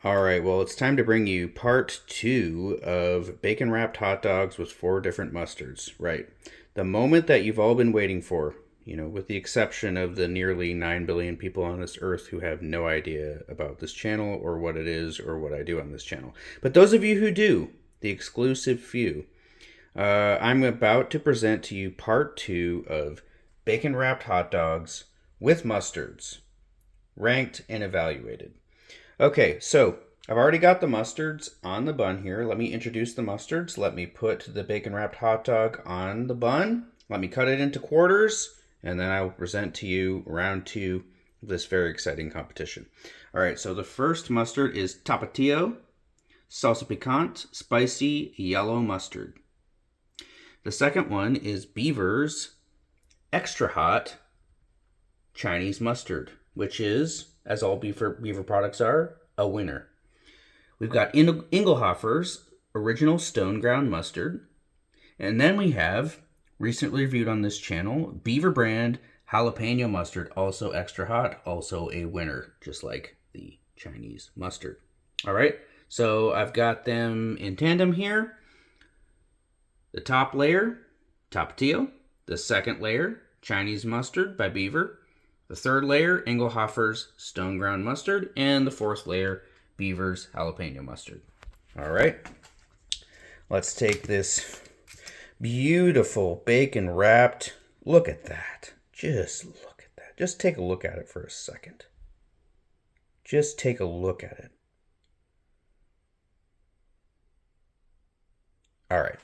All right, well, it's time to bring you part two of bacon wrapped hot dogs with four different mustards. Right. The moment that you've all been waiting for, with the exception of the nearly 9 billion people on this earth who have no idea about this channel or what it is or what I do on this channel. But those of you who do, the exclusive few, I'm about to present to you part two of bacon wrapped hot dogs with mustards, ranked and evaluated. Okay, so I've already got the mustards on the bun here. Let me introduce the mustards. Let me put the bacon wrapped hot dog on the bun. Let me cut it into quarters, and then I will present to you round two of this very exciting competition. All right, so the first mustard is Tapato, salsa picante, spicy yellow mustard. The second one is Beaver's extra hot Chinese mustard, which is, as all beaver products are, a winner. We've got Ingelhofer's original stone ground mustard. And then we have, recently reviewed on this channel, Beaver brand jalapeno mustard, also extra hot, also a winner, just like the Chinese mustard. All right, so I've got them in tandem here. The top layer, Tapatio. The second layer, Chinese mustard by Beaver. The third layer, Ingelhofer's stone ground mustard. And the fourth layer, Beaver's jalapeno mustard. All right, let's take this beautiful bacon wrapped. Look at that. Just look at that. Just take a look at it for a second. Just take a look at it. All right.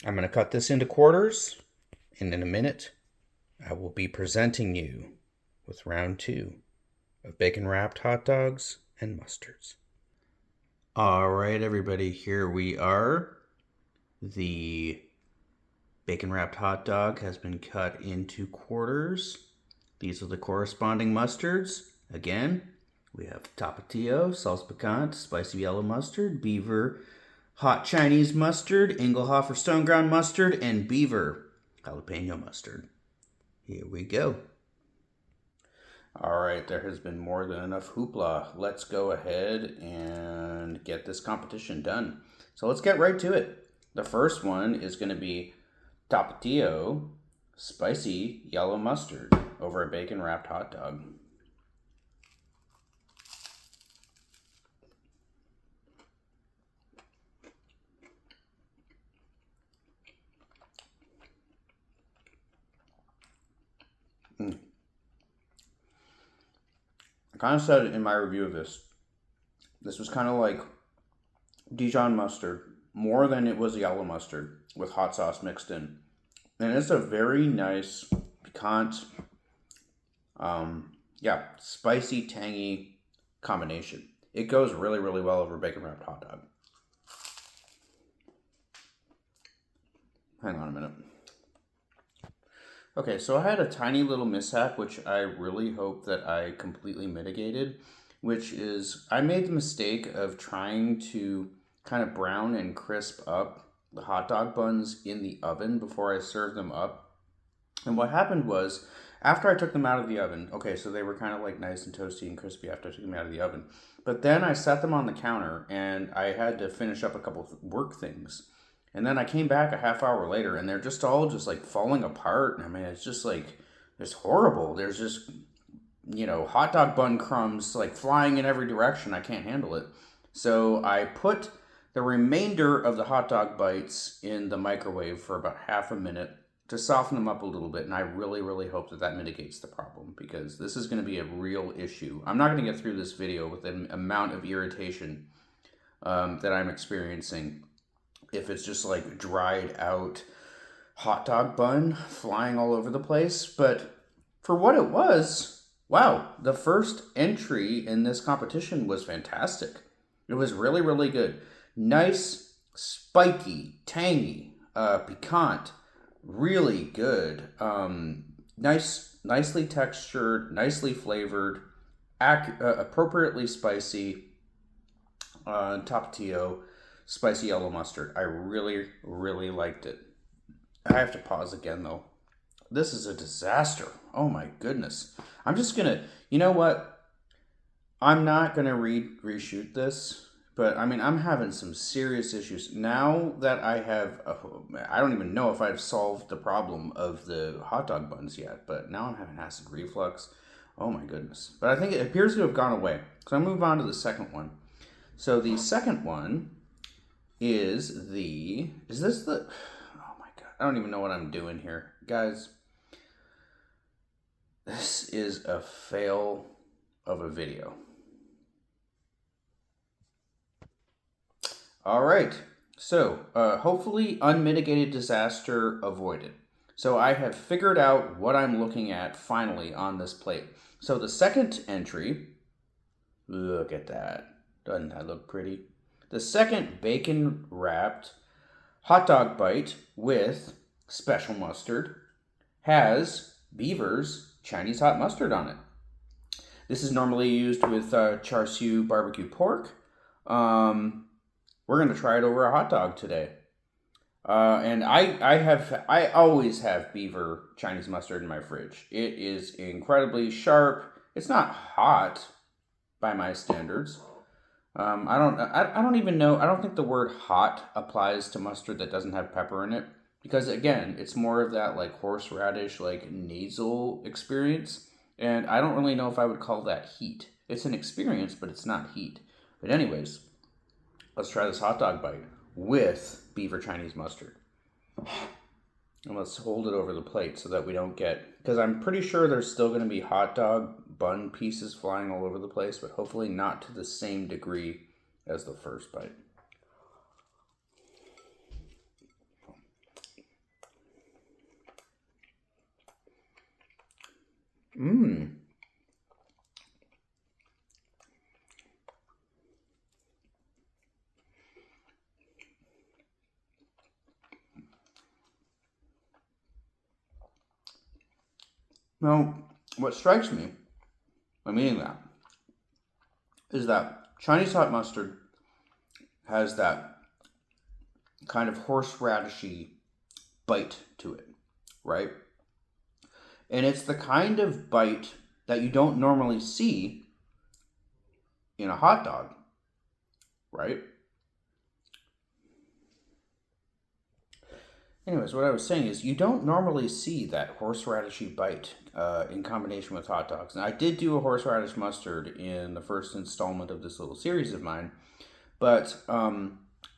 I'm going to cut this into quarters, and in a minute, I will be presenting you with round two of bacon wrapped hot dogs and mustards. All right, everybody, here we are. The bacon wrapped hot dog has been cut into quarters. These are the corresponding mustards. Again, we have Tapatio, salsa picante, spicy yellow mustard, Beaver hot Chinese mustard, Ingelhofer stone ground mustard, and Beaver jalapeno mustard. Here we go. All right, there has been more than enough hoopla. Let's go ahead and get this competition done. So let's get right to it. The first one is going to be Tapatio spicy yellow mustard over a bacon wrapped hot dog. I kind of said it in my review of this. This was kind of like Dijon mustard, more than it was yellow mustard with hot sauce mixed in. And it's a very nice, piquant, spicy, tangy combination. It goes really, really well over bacon wrapped hot dog. Hang on a minute. Okay, so I had a tiny little mishap, which I really hope that I completely mitigated, which is I made the mistake of trying to kind of brown and crisp up the hot dog buns in the oven before I served them up. And what happened was, after I took them out of the oven, okay, so they were kind of like nice and toasty and crispy after I took them out of the oven. But then I set them on the counter and I had to finish up a couple of work things. And then I came back a half hour later and they're just all just like falling apart. I mean, it's just like, it's horrible. There's just, hot dog bun crumbs like flying in every direction. I can't handle it. So I put the remainder of the hot dog bites in the microwave for about half a minute to soften them up a little bit. And I really, really hope that mitigates the problem because this is going to be a real issue. I'm not going to get through this video with the amount of irritation that I'm experiencing if it's just like dried out hot dog bun flying all over the place. But for what it was, wow, the first entry in this competition was fantastic. It was really, really good. Nice, spiky, tangy, piquant, really good. Nicely textured, nicely flavored, appropriately spicy. Tapatio spicy yellow mustard. I really, really liked it. I have to pause again though. This is a disaster. Oh my goodness. I'm just gonna, you know what? I'm not gonna reshoot this, but I mean, I'm having some serious issues now that I don't even know if I've solved the problem of the hot dog buns yet, but now I'm having acid reflux. Oh my goodness! But I think it appears to have gone away. So I move on to the second one. So the second one is this the? Oh my god! I don't even know what I'm doing here, guys. This is a fail of a video. All right. So, hopefully, unmitigated disaster avoided. So, I have figured out what I'm looking at finally on this plate. So, the second entry, look at that. Doesn't that look pretty? The second bacon wrapped hot dog bite with special mustard has Beaver's Chinese hot mustard on it. This is normally used with char siu barbecue pork. We're going to try it over a hot dog today. And I always have Beaver Chinese mustard in my fridge. It is incredibly sharp. It's not hot by my standards. I don't even know. I don't think the word hot applies to mustard that doesn't have pepper in it, because again, it's more of that like horseradish, like nasal experience. And I don't really know if I would call that heat. It's an experience, but it's not heat. But anyways, let's try this hot dog bite with Beaver Chinese mustard. And let's hold it over the plate so that we don't get, because I'm pretty sure there's still going to be hot dog bun pieces flying all over the place, but hopefully not to the same degree as the first bite. Mmm. Now, what strikes me when eating that is that Chinese hot mustard has that kind of horseradishy bite to it, right? And it's the kind of bite that you don't normally see in a hot dog, right? Anyways, what I was saying is you don't normally see that horseradishy bite in combination with hot dogs. Now, I did do a horseradish mustard in the first installment of this little series of mine, but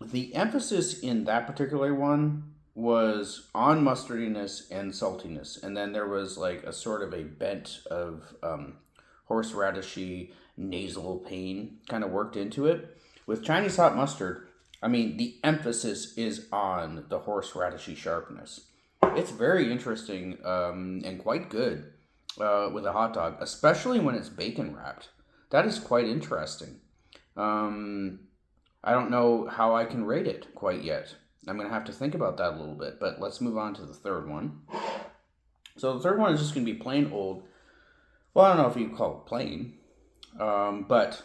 the emphasis in that particular one was on mustardiness and saltiness, and then there was like a sort of a bent of horseradishy nasal pain kind of worked into it. With Chinese hot mustard, I mean, the emphasis is on the horseradishy sharpness. It's very interesting and quite good with a hot dog, especially when it's bacon wrapped. That is quite interesting. I don't know how I can rate it quite yet. I'm going to have to think about that a little bit, but let's move on to the third one. So the third one is just going to be plain old. Well, I don't know if you call it plain, but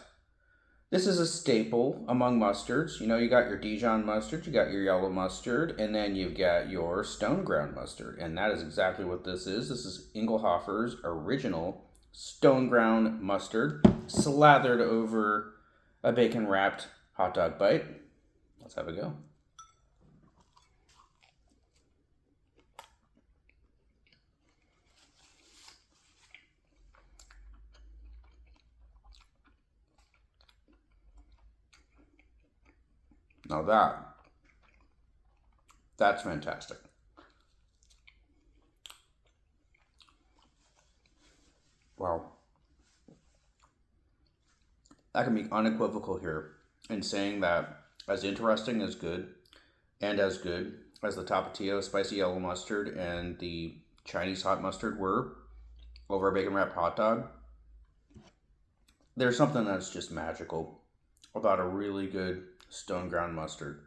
this is a staple among mustards. You know, you got your Dijon mustard, you got your yellow mustard, and then you've got your stone ground mustard. And that is exactly what this is. This is Inglehoffer's original stone ground mustard slathered over a bacon wrapped hot dog bite. Let's have a go. Now that's fantastic. Wow. I can be unequivocal here in saying that as interesting as good and as good as the Tapato spicy yellow mustard and the Chinese hot mustard were over a bacon wrapped hot dog, there's something that's just magical about a really good stone ground mustard.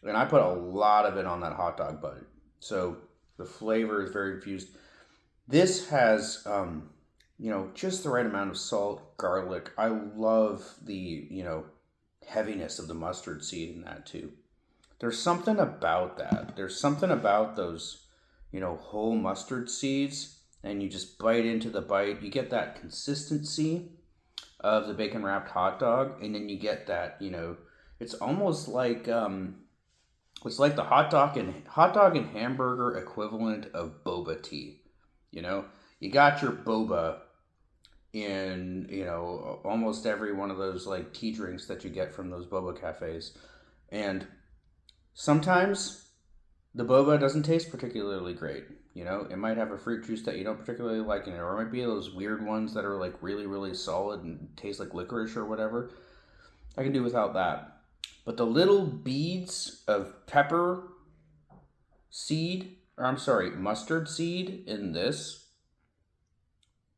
And I put a lot of it on that hot dog bun. So the flavor is very infused. This has, just the right amount of salt, garlic. I love the, heaviness of the mustard seed in that too. There's something about that. There's something about those, whole mustard seeds, and you just bite into the bite. You get that consistency. of the bacon wrapped hot dog, and then you get that, it's almost like it's like the hot dog and hamburger equivalent of boba tea. You know, you got your boba in, almost every one of those like tea drinks that you get from those boba cafes. And sometimes the boba doesn't taste particularly great. It might have a fruit juice that you don't particularly like in it, or it might be those weird ones that are like really, really solid and taste like licorice or whatever. I can do without that. But the little beads of pepper seed, or I'm sorry, mustard seed in this,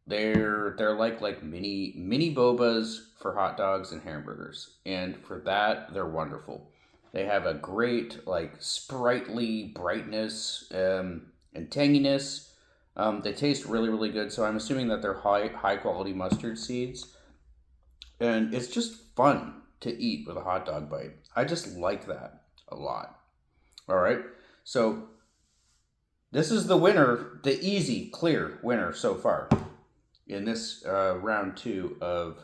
they're like mini bobas for hot dogs and hamburgers. And for that, they're wonderful. They have a great like sprightly brightness and tanginess. They taste really, really good. So I'm assuming that they're high quality mustard seeds, and it's just fun to eat with a hot dog bite. I just like that a lot. All right, so this is the winner, the easy, clear winner so far in this round two of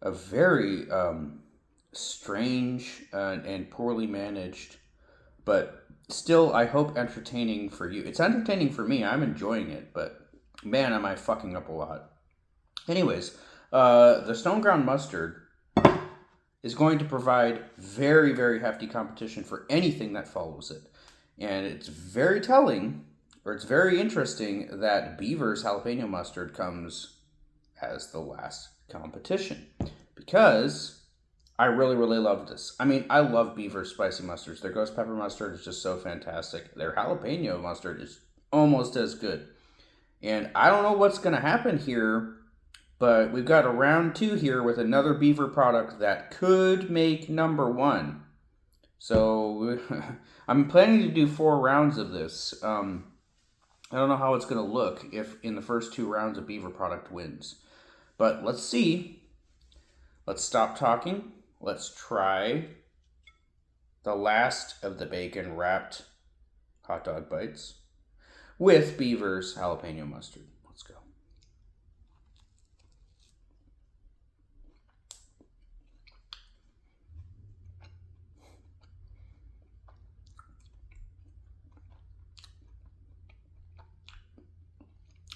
a very strange and poorly managed, but still, I hope, entertaining for you. It's entertaining for me. I'm enjoying it, but man, am I fucking up a lot. Anyways, the stone ground mustard is going to provide very, very hefty competition for anything that follows it. And it's very telling, or it's very interesting, that Beaver's jalapeno mustard comes as the last competition. Because I really, really love this. I mean, I love Beaver's spicy mustards. Their ghost pepper mustard is just so fantastic. Their jalapeno mustard is almost as good. And I don't know what's going to happen here, but we've got a round two here with another Beaver product that could make number one. So I'm planning to do 4 rounds of this. I don't know how it's going to look if in the first 2 rounds a Beaver product wins. But let's see. Let's stop talking. Let's try the last of the bacon wrapped hot dog bites with Beaver's jalapeno mustard. Let's go.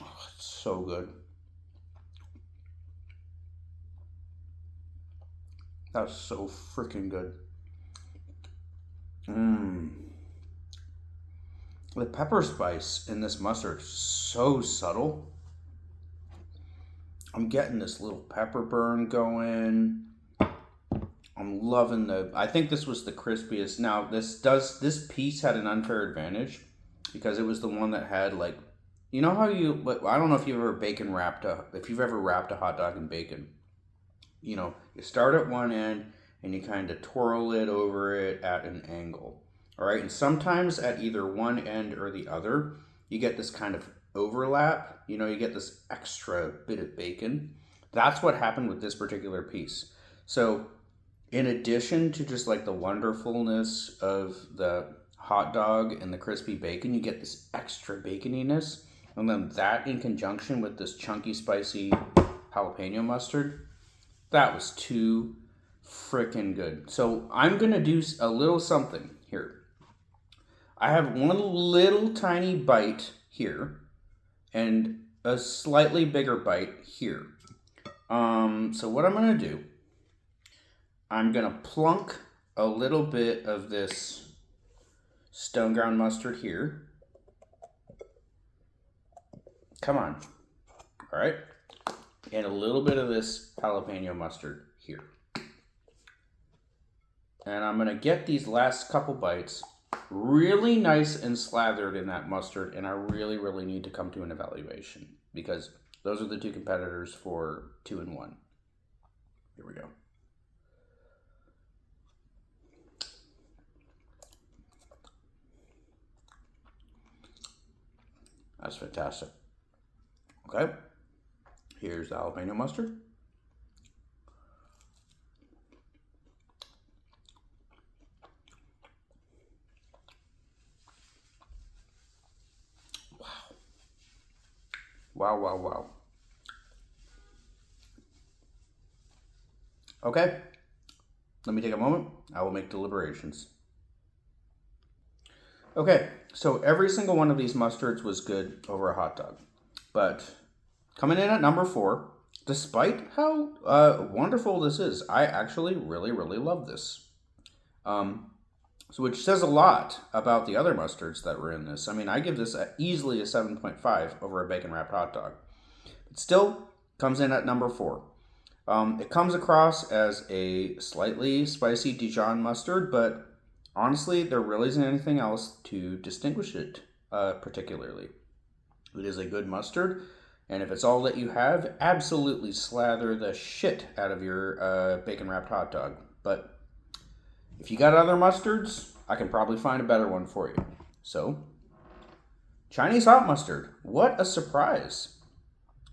Oh, it's so good. That was so freaking good. The pepper spice in this mustard is so subtle. I'm getting this little pepper burn going. I'm loving I think this was the crispiest. Now, this piece had an unfair advantage because it was the one that had like, how I don't know if you've ever if you've ever wrapped a hot dog in bacon. You start at one end and you kind of twirl it over it at an angle. All right. And sometimes at either one end or the other, you get this kind of overlap. You get this extra bit of bacon. That's what happened with this particular piece. So in addition to just like the wonderfulness of the hot dog and the crispy bacon, you get this extra baconiness. And then that in conjunction with this chunky, spicy jalapeno mustard, that was too freaking good. So I'm going to do a little something here. I have one little tiny bite here and a slightly bigger bite here. So what I'm going to do, I'm going to plunk a little bit of this stone ground mustard here. Come on. All right. And a little bit of this jalapeno mustard here. And I'm going to get these last couple bites really nice and slathered in that mustard. And I really, really need to come to an evaluation because those are the 2 competitors for 2 and 1. Here we go. That's fantastic. Okay. Here's the jalapeno mustard. Wow. Wow, wow, wow. Okay, let me take a moment. I will make deliberations. Okay, so every single one of these mustards was good over a hot dog. But coming in at number 4, despite how wonderful this is, I actually really, really love this. So which says a lot about the other mustards that were in this. I mean, I give this easily a 7.5 over a bacon wrapped hot dog. It still comes in at number 4. It comes across as a slightly spicy Dijon mustard, but honestly, there really isn't anything else to distinguish it particularly. It is a good mustard, and if it's all that you have, absolutely slather the shit out of your bacon wrapped hot dog. But if you got other mustards, I can probably find a better one for you. So, Chinese hot mustard. What a surprise.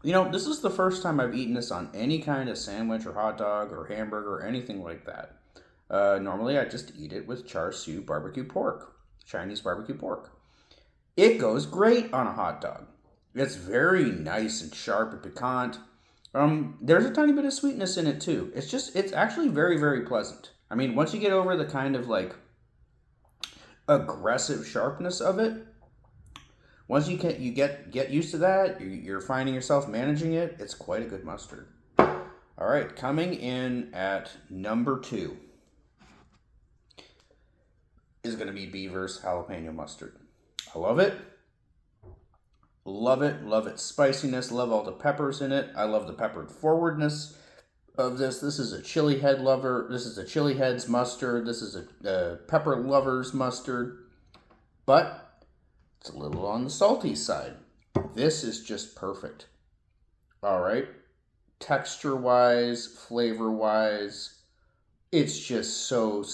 You know, this is the first time I've eaten this on any kind of sandwich or hot dog or hamburger or anything like that. Normally, I just eat it with char siu barbecue pork, Chinese barbecue pork. It goes great on a hot dog. It's very nice and sharp and piquant. There's a tiny bit of sweetness in it too. It's actually very, very pleasant. I mean, once you get over the kind of like aggressive sharpness of it, once you get used to that, you're finding yourself managing it. It's quite a good mustard. All right, coming in at number 2 is going to be Beaver's jalapeno mustard. I love it. Love it. Love its spiciness. Love all the peppers in it. I love the peppered forwardness of this. This is a chili head lover. This is a chili heads mustard. This is a pepper lovers mustard. But it's a little on the salty side. This is just perfect. All right. Texture-wise, flavor-wise, it's just so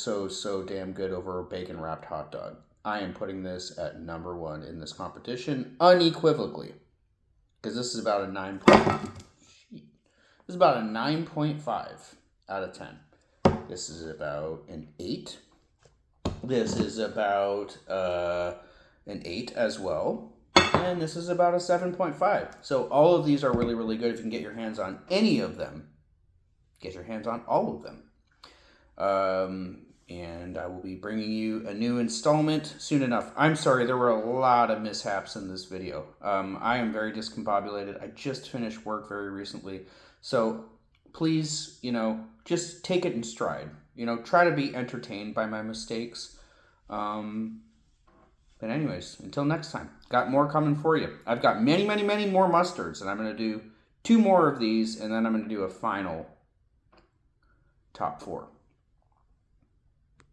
damn good over a bacon-wrapped hot dog. I am putting this at number 1 in this competition unequivocally. Because this is about a 9.5 out of 10. This is about an 8. This is about an 8 as well. And this is about a 7.5. So all of these are really, really good. If you can get your hands on any of them, get your hands on all of them. And I will be bringing you a new installment soon enough. I'm sorry, there were a lot of mishaps in this video. I am very discombobulated. I just finished work very recently. So please, just take it in stride. Try to be entertained by my mistakes. But anyways, until next time, got more coming for you. I've got many, many, many more mustards, and I'm going to do 2 more of these, and then I'm going to do a final top 4.